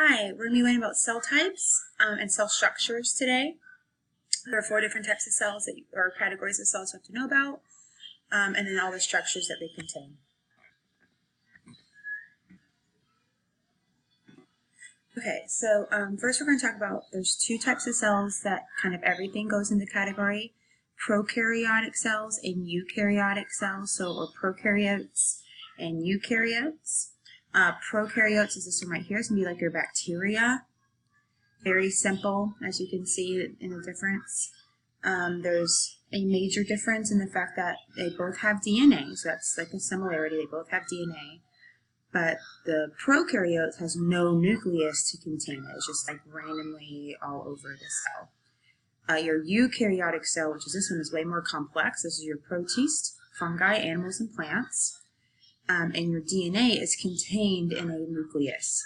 Hi, we're going to be learning about cell types and cell structures today. There are 4 different types of cells or categories of cells you have to know about, and then all the structures that they contain. Okay, so first we're going to talk about there's 2 types of cells that kind of everything goes into category: prokaryotic cells and eukaryotic cells, or prokaryotes and eukaryotes. Prokaryotes is this one right here. It's going to be like your bacteria. Very simple, as you can see in the difference. There's a major difference in the fact that they both have DNA, so that's like a similarity. They both have DNA. But the prokaryote has no nucleus to contain it. It's just like randomly all over the cell. Your eukaryotic cell, which is this one, is way more complex. This is your protists, fungi, animals, and plants. And your DNA is contained in a nucleus.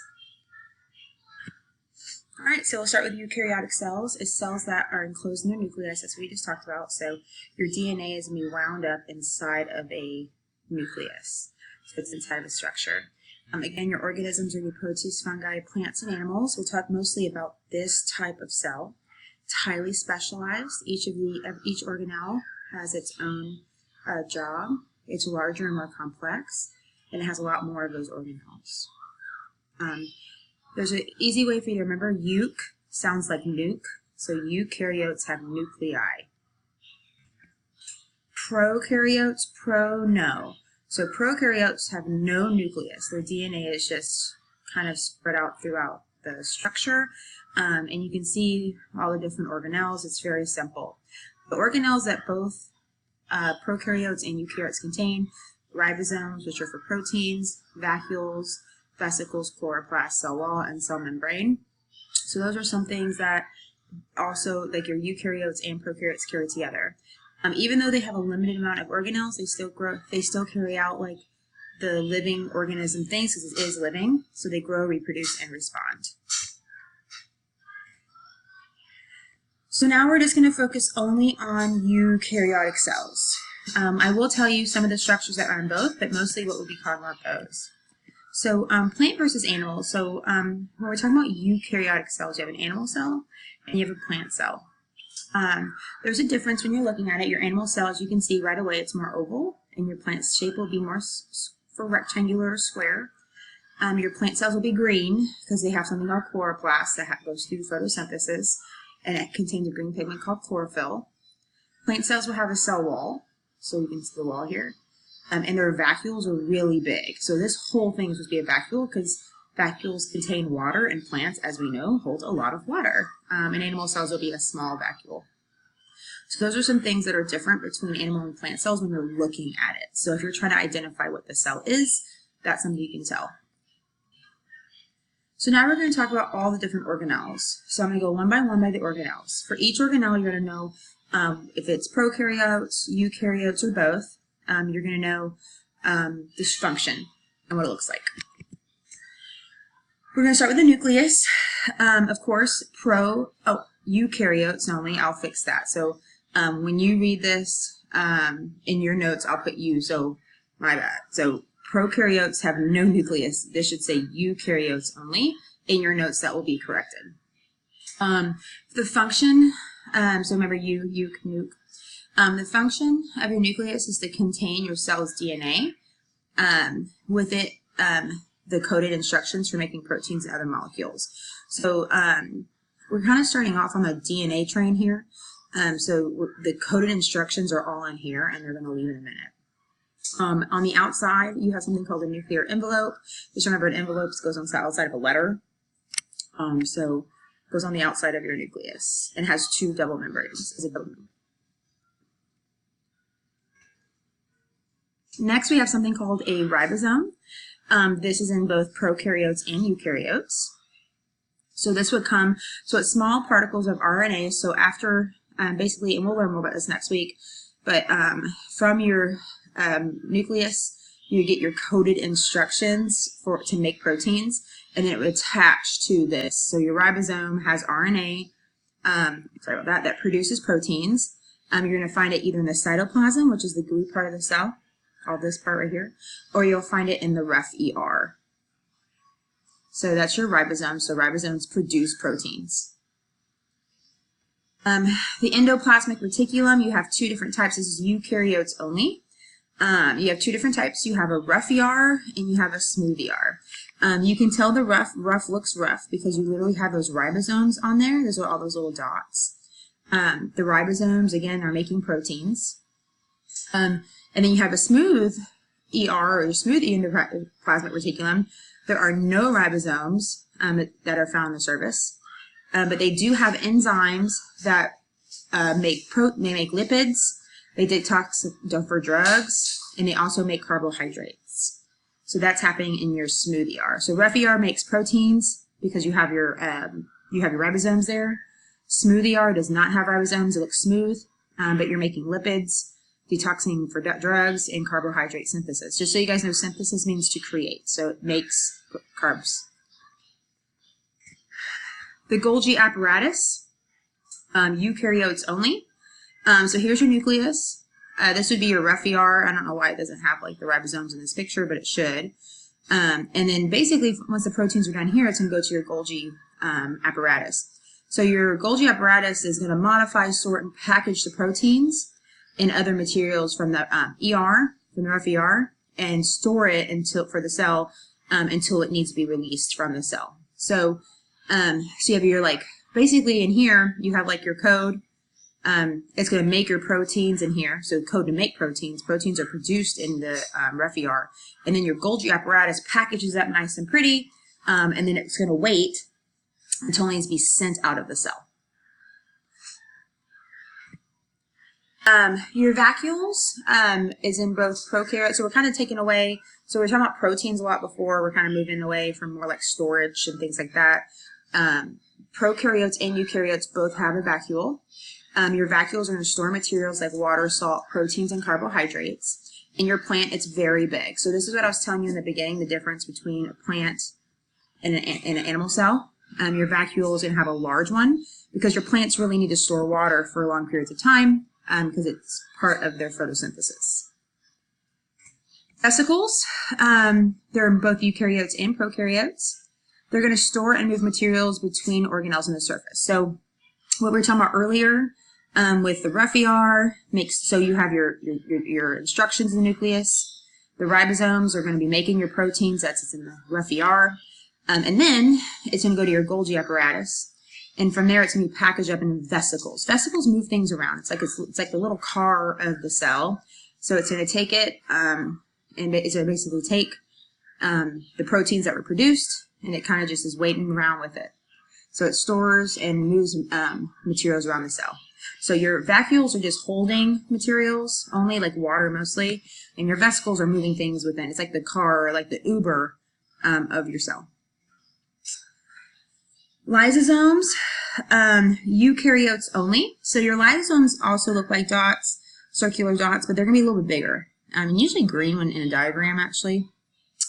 Alright, so we'll start with eukaryotic cells. It's cells that are enclosed in their nucleus, as we just talked about. So your DNA is going to be wound up inside of a nucleus. So it's inside of a structure. Again, your organisms are your protists, fungi, plants, and animals. We'll talk mostly about this type of cell. It's highly specialized. Each organelle has its own job. It's larger and more complex, and it has a lot more of those organelles. There's an easy way for you to remember. Euc sounds like nuke, so eukaryotes have nuclei. Prokaryotes, no. So prokaryotes have no nucleus. Their DNA is just kind of spread out throughout the structure, and you can see all the different organelles. It's very simple. The organelles that both prokaryotes and eukaryotes contain: ribosomes, which are for proteins, vacuoles, vesicles, chloroplast, cell wall, and cell membrane. So those are some things that also, like your eukaryotes and prokaryotes, carry together. Even though they have a limited amount of organelles, they still carry out like the living organism things, because it is living. So they grow, reproduce, and respond. So now we're just going to focus only on eukaryotic cells. I will tell you some of the structures that are in both, but mostly what we'll be covering are those. So plant versus animal. So when we're talking about eukaryotic cells, you have an animal cell and you have a plant cell. There's a difference when you're looking at it. Your animal cell, as you can see right away, it's more oval, and your plant shape will be more for rectangular or square. Your plant cells will be green because they have something called chloroplast that goes through photosynthesis, and it contains a green pigment called chlorophyll. Plant cells will have a cell wall, so you can see the wall here, and their vacuoles are really big. So this whole thing is supposed to be a vacuole because vacuoles contain water, and plants, as we know, hold a lot of water. And animal cells will be a small vacuole. So those are some things that are different between animal and plant cells when you're looking at it. So if you're trying to identify what the cell is, that's something you can tell. So now we're going to talk about all the different organelles. So I'm going to go one by the organelles. For each organelle, you're going to know if it's prokaryotes, eukaryotes, or both. You're going to know the function and what it looks like. We're going to start with the nucleus. Of course, eukaryotes only. I'll fix that. So when you read this in your notes, I'll put you, so my bad. So prokaryotes have no nucleus. This should say eukaryotes only. In your notes, that will be corrected. The function, so remember euc, nuke. The function of your nucleus is to contain your cell's DNA. With it, the coded instructions for making proteins and other molecules. So we're kind of starting off on the DNA train here. So the coded instructions are all in here, and they're going to leave in a minute. On the outside, you have something called a nuclear envelope. Just remember, an envelope goes on the outside of a letter. So it goes on the outside of your nucleus and has 2 double membranes as a double membrane. Next, we have something called a ribosome. This is in both prokaryotes and eukaryotes. So this would come, so it's small particles of RNA. So after, basically, and we'll learn more about this next week, but from your nucleus, you get your coded instructions to make proteins, and then it would attach to this. So your ribosome has RNA, that produces proteins. You're going to find it either in the cytoplasm, which is the gooey part of the cell, all this part right here, or you'll find it in the ref ER. So that's your ribosome. So ribosomes produce proteins. The endoplasmic reticulum, you have two different types. This is eukaryotes only. You have two different types. You have a rough ER and you have a smooth ER. You can tell the rough looks rough because you literally have those ribosomes on there. Those are all those little dots. The ribosomes, again, are making proteins. And then you have a smooth ER or smooth endoplasmic reticulum. There are no ribosomes that are found on the surface, but they do have enzymes that make lipids. They detox for drugs, and they also make carbohydrates. So that's happening in your smooth ER. So rough ER makes proteins because you have your ribosomes there. Smooth ER does not have ribosomes. It looks smooth, but you're making lipids, detoxing for drugs, and carbohydrate synthesis. Just so you guys know, synthesis means to create. So it makes carbs. The Golgi Apparatus, eukaryotes only. So here's your nucleus. This would be your rough ER. I don't know why it doesn't have like the ribosomes in this picture, but it should. And then basically, once the proteins are done here, it's going to go to your Golgi apparatus. So your Golgi apparatus is going to modify, sort, and package the proteins and other materials from the ER, from the rough ER, and store it for the cell until it needs to be released from the cell. So, so you have your basically in here you have like your code. It's going to make your proteins in here. So code to make proteins. Proteins are produced in the rough ER, and then your Golgi apparatus packages that nice and pretty, and then it's going to wait until it needs to be sent out of the cell. Your vacuoles is in both prokaryotes. So we're kind of taking away, so we were talking about proteins a lot before. We're kind of moving away from more like storage and things like that. Prokaryotes and eukaryotes both have a vacuole. Your vacuoles are going to store materials like water, salt, proteins, and carbohydrates. In your plant, it's very big. So this is what I was telling you in the beginning, the difference between a plant and an animal cell. Your vacuole is going to have a large one because your plants really need to store water for long periods of time because it's part of their photosynthesis. Vesicles, they're in both eukaryotes and prokaryotes. They're going to store and move materials between organelles on the surface. So what we were talking about earlier with the rough ER, so you have your instructions in the nucleus. The ribosomes are going to be making your proteins. That's in the rough ER. And then it's going to go to your Golgi apparatus. And from there, it's going to be packaged up in vesicles. Vesicles move things around. It's like the little car of the cell. So it's going to take it, and it's going to basically take the proteins that were produced, and it kind of just is waiting around with it. So it stores and moves materials around the cell. So your vacuoles are just holding materials, only like water mostly, and your vesicles are moving things within. It's like the car, or like the Uber of your cell. Lysosomes, eukaryotes only. So your lysosomes also look like dots, circular dots, but they're going to be a little bit bigger. Usually green when in a diagram, actually.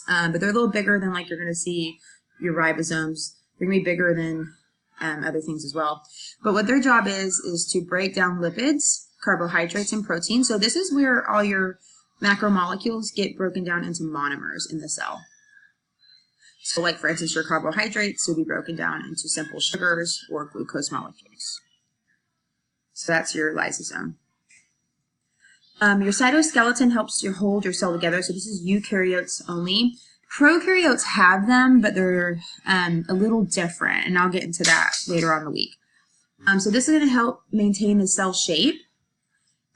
But they're a little bigger than like you're going to see your ribosomes. They're going to be bigger than other things as well. But what their job is to break down lipids, carbohydrates, and proteins. So this is where all your macromolecules get broken down into monomers in the cell. So like, for instance, your carbohydrates will be broken down into simple sugars or glucose molecules. So that's your lysosome. Your cytoskeleton helps you hold your cell together. So this is eukaryotes only. Prokaryotes have them, but they're a little different, and I'll get into that later on in the week. So this is going to help maintain the cell shape.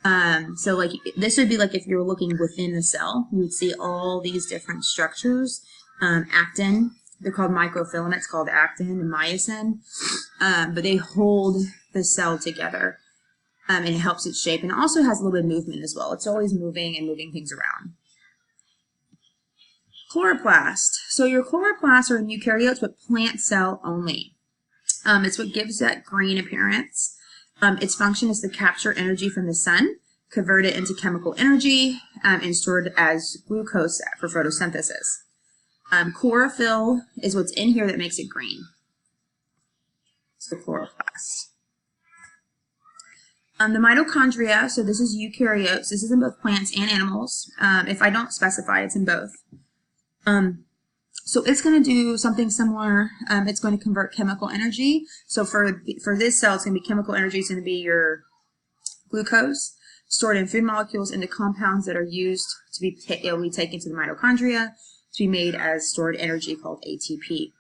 So like this would be like if you're looking within the cell, you would see all these different structures. Actin, they're called microfilaments called actin and myosin, but they hold the cell together, and it helps its shape, and it also has a little bit of movement as well. It's always moving and moving things around. Chloroplast. So your chloroplasts are in eukaryotes, but plant cell only. It's what gives that green appearance. Its function is to capture energy from the sun, convert it into chemical energy, and store it as glucose for photosynthesis. Chlorophyll is what's in here that makes it green. So chloroplast. The mitochondria, so this is eukaryotes. This is in both plants and animals. If I don't specify, it's in both. So it's going to do something similar. It's going to convert chemical energy. So for this cell, it's going to be chemical energy. It's going to be your glucose stored in food molecules into compounds that are used to be taken to the mitochondria to be made as stored energy called ATP.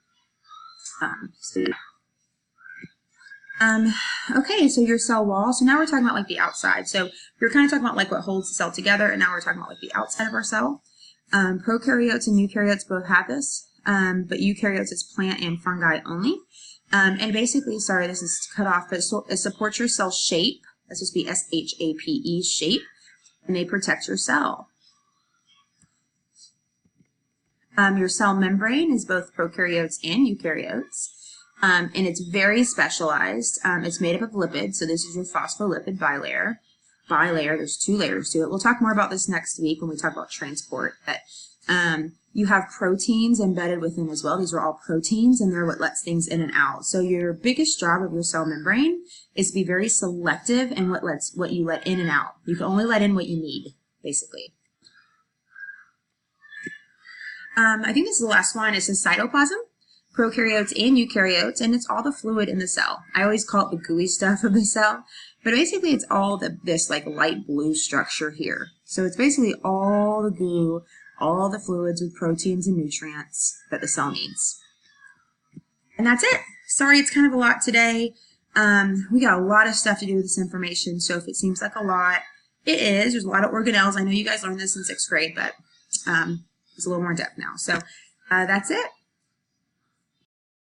Okay, so your cell wall. So now we're talking about like the outside. So we're kind of talking about like what holds the cell together, and now we're talking about like the outside of our cell. Prokaryotes and eukaryotes both have this, but eukaryotes is plant and fungi only. And basically, sorry, this is cut off, but it supports your cell shape. That's supposed to be S-H-A-P-E, shape, and they protect your cell. Your cell membrane is both prokaryotes and eukaryotes, and it's very specialized. It's made up of lipids, so this is your phospholipid bilayer. There's 2 layers to it. We'll talk more about this next week when we talk about transport. But you have proteins embedded within as well. These are all proteins, and they're what lets things in and out. So your biggest job of your cell membrane is to be very selective in what you let in and out. You can only let in what you need, basically. I think this is the last one. It says cytoplasm, prokaryotes and eukaryotes, and it's all the fluid in the cell. I always call it the gooey stuff of the cell, but basically it's all this like light blue structure here. So it's basically all the goo, all the fluids with proteins and nutrients that the cell needs. And that's it. Sorry, it's kind of a lot today. We got a lot of stuff to do with this information, so if it seems like a lot, it is. There's a lot of organelles. I know you guys learned this in 6th grade, but it's a little more in depth now. So that's it.